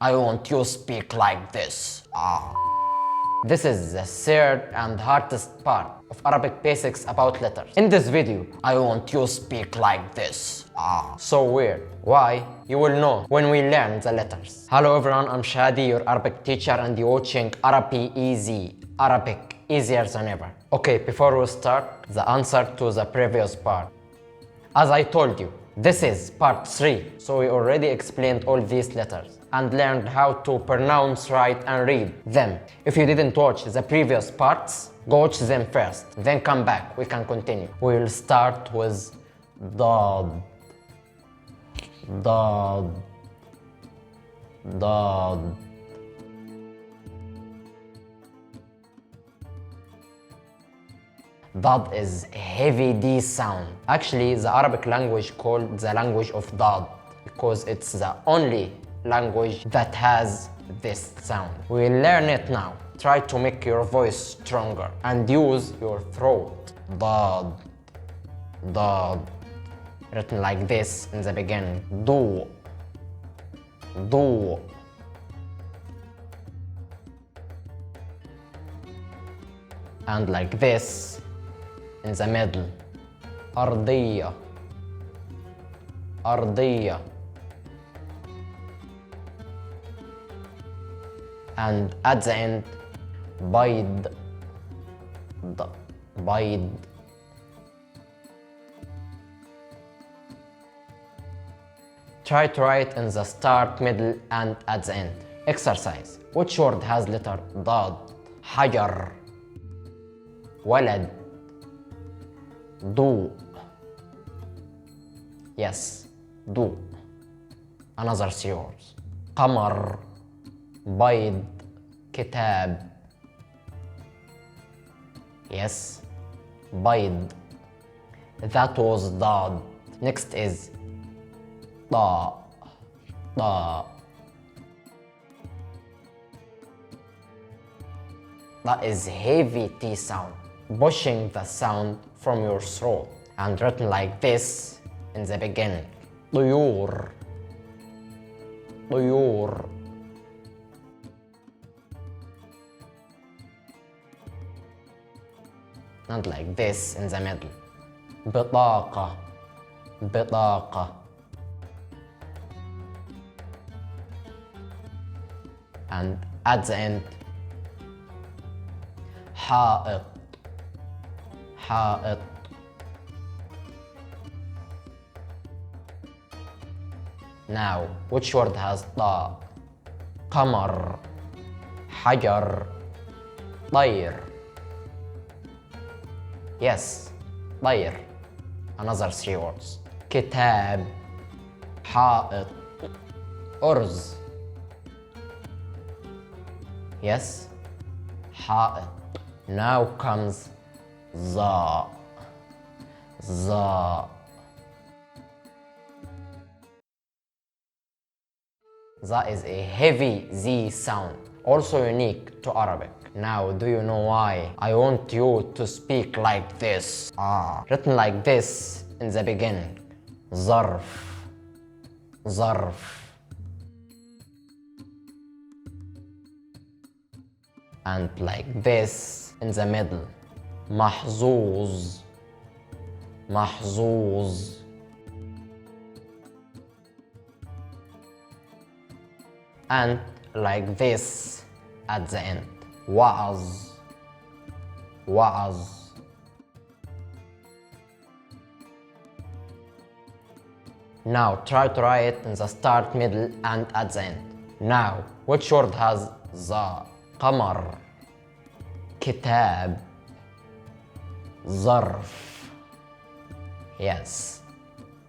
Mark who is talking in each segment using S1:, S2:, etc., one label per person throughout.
S1: I want you speak like this. This is the third and hardest part of Arabic basics about letters. In this video, I want you speak like this. So weird. Why? You will know when we learn the letters. Hello everyone, I'm Shadi, your Arabic teacher, and you're watching ArabiiEz. Arabic easier than ever. Okay, before we start, the answer to the previous part. As I told you, this is part 3, so we already explained all these letters and learned how to pronounce, write and read them. If you didn't watch the previous parts, go watch them first, then come back, we can continue. We'll start with Dad. Dad. Dad. Dad is a heavy D sound. Actually, the Arabic language called the language of Dad because it's the only language that has this sound. We'll learn it now. Try to make your voice stronger and use your throat. Dad. Dad. Written like this in the beginning. Do. Do. And like this in the middle. أرضية. أرضية. And at the end, بيض. بيض. Try to write in the start, middle, and at the end. Exercise. Which word has letter ضاد? حجر. ولد. ضوء. Yes, ضوء. Another 3 words. قمر. بيض. كتاب. Yes, بيض. That was ضاد. Next is ضاء. ضاء. That is heavy T sound, pushing the sound from your throat and written like this in the beginning. طيور. طيور. And like this in the middle. بطاقة. بطاقة. And at the end, حائط. حائط. Now, which word has طاء? قمر. حجر. طير. Yes, طير. Another 3 words. كتاب. حائط. أرز. Yes, حائط. Now comes ظا. ظا. That is a heavy Z sound, also unique to Arabic. Now, do you know why I want you to speak like this? Written like this in the beginning. ظرف. ظرف. And like this in the middle. محظوظ. محظوظ. And like this at the end. وعظ. وعظ. Now try to write it in the start, middle, and at the end. Now, which word has ظا? قمر. كتاب. ظرف. Yes,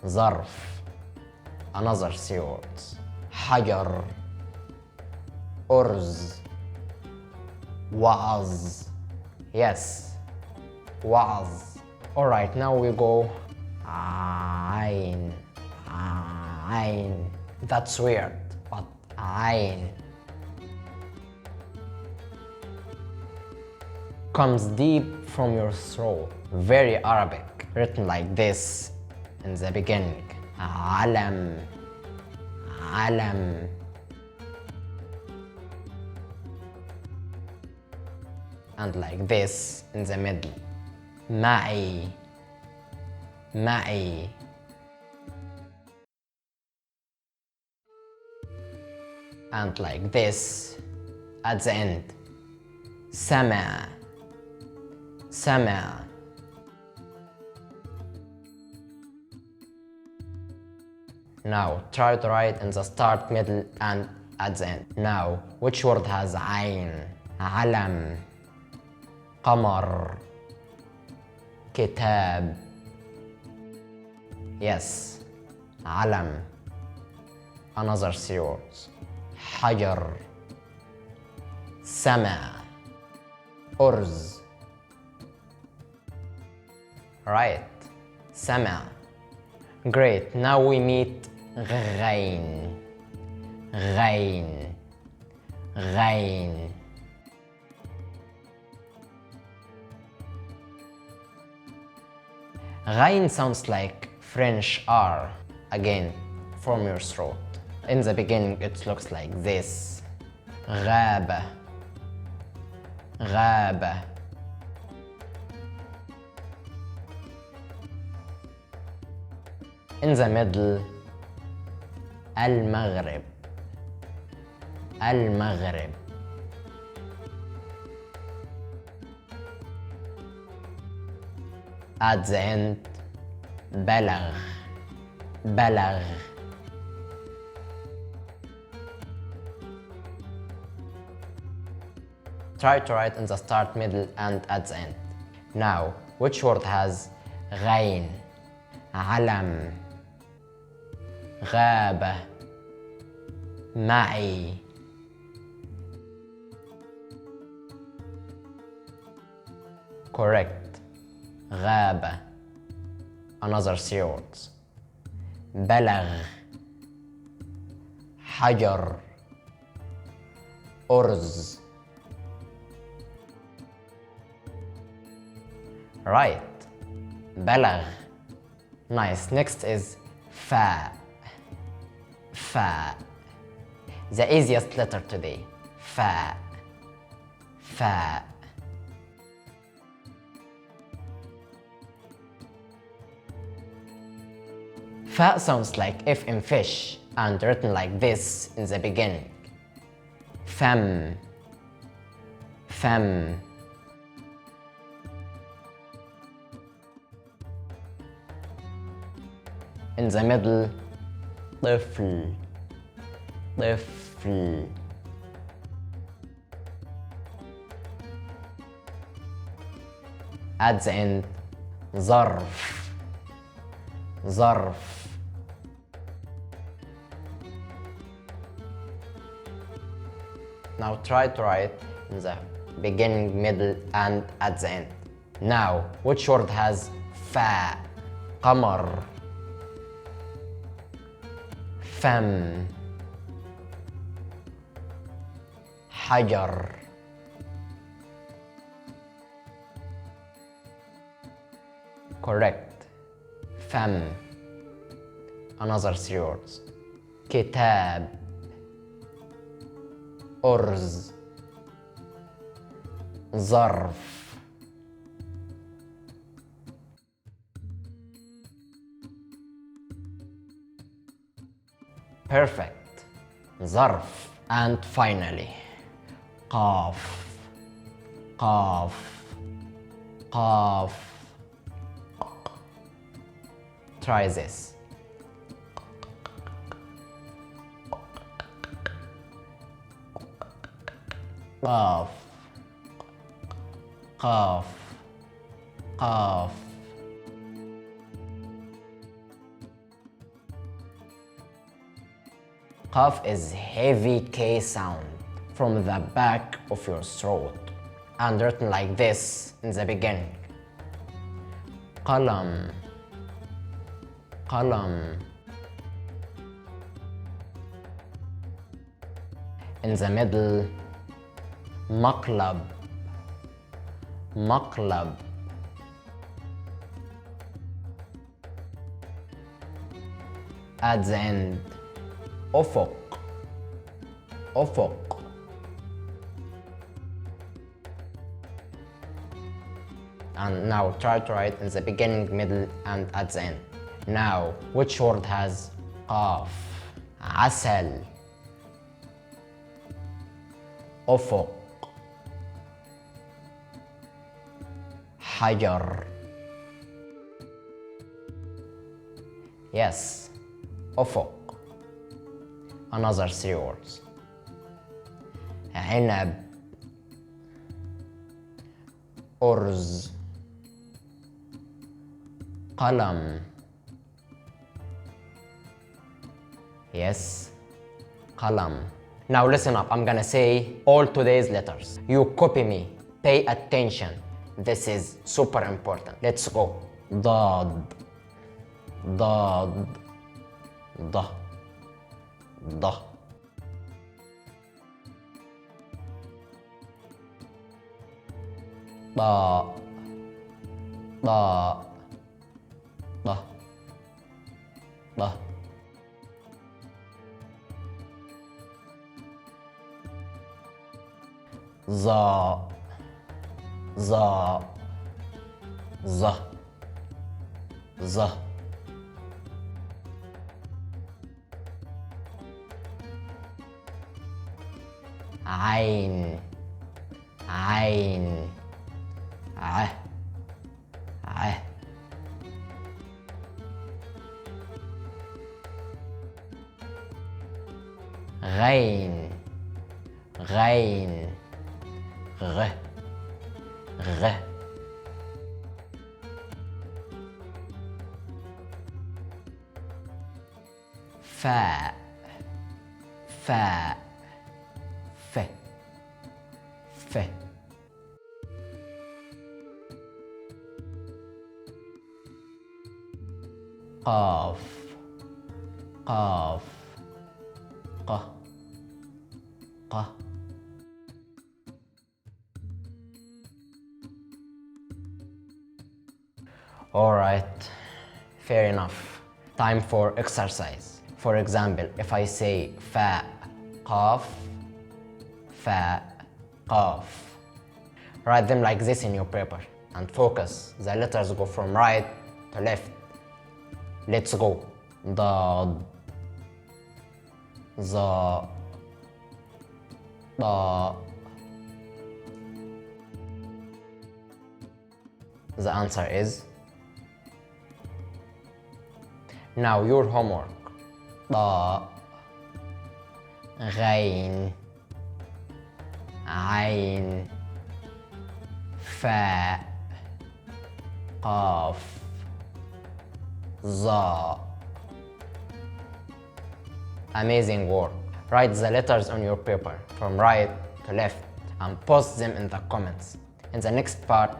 S1: ظرف. Another 3 words. حجر. أرز. وعظ. Yes, وعظ. Alright, now we go عين. عين. That's weird, but عين comes deep from your throat. Very Arabic. Written like this in the beginning. علم. علم. and like this in the middle. معي معي. And like this at the end. سمع سمع. Now try to write in the start, middle and at the end. Now which word has عين؟ علم قمر كتاب. Yes, علم. Another three words. حجر سمع أرز. Right, سمع. Great, now we meet غين غين غين. غين sounds like French R. Again, from your throat. In the beginning, it looks like this. غابة غابة. In the middle, المغرب المغرب. At the end, بلغ بلغ. Try to write in the start, middle and at the end. Now, which word has غين؟ علم غابة معي. Correct. غابة. Another three words. بلغ حجر أرز. Right. بلغ. Nice. Next is فاء. فاء. The easiest letter today. فاء. فاء. فاء sounds like F in fish and written like this in the beginning. فم فم. In the middle, طفل طفل. At the end, ظرف ظرف. Now try to write in the beginning, middle and at the end. Now, which word has فاء؟ قمر فم حجر. Correct. فم. Another three words. كتاب أرز ظرف. Perfect. ظرف. And finally, قاف قاف قاف. Try this. قاف قاف قاف. Qaf is heavy K sound from the back of your throat and written like this in the beginning. قلم قلم. In the middle, مقلب مقلب. At the end, أفق أفق. And now try to write in the beginning, middle, and at the end. Now, which word has قاف? عسل. أفق. حجر. Yes, أفق. Another 3 words. عنب. أرز. قلم. Yes, قلم. Now listen up, I'm gonna say all today's letters. You copy me, pay attention. This is super important. Let's go. ضاد. ضاد. ض. ض. ضاء. ضاء. ض. ض. ظا. ظا. ظ. ظ. عين. عين. ع. ع. غين. غين. غ. غ. فاء. فاء. ف. ف. قاف. قاف. ق. ق. Alright, fair enough. Time for exercise. For example, if I say fa, qaf, fa, qaf. Write them like this in your paper and focus. The letters go from right to left. Let's go. ضاد. ظا. ضاء. The answer is. Now your homework. ضاء. غين. عين. فاء. قاف. ظا. Amazing work. Write the letters on your paper from right to left and post them in the comments. In the next part,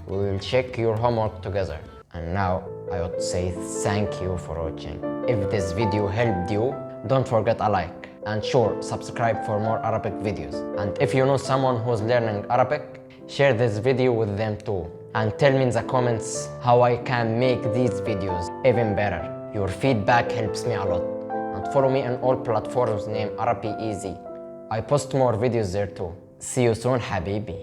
S1: we will check your homework together. And now, I would say thank you for watching. If this video helped you, don't forget a like. And sure, subscribe for more Arabic videos. And if you know someone who's learning Arabic, share this video with them too. And tell me in the comments how I can make these videos even better. Your feedback helps me a lot. And follow me on all platforms named ArabiiEz. I post more videos there too. See you soon, Habibi.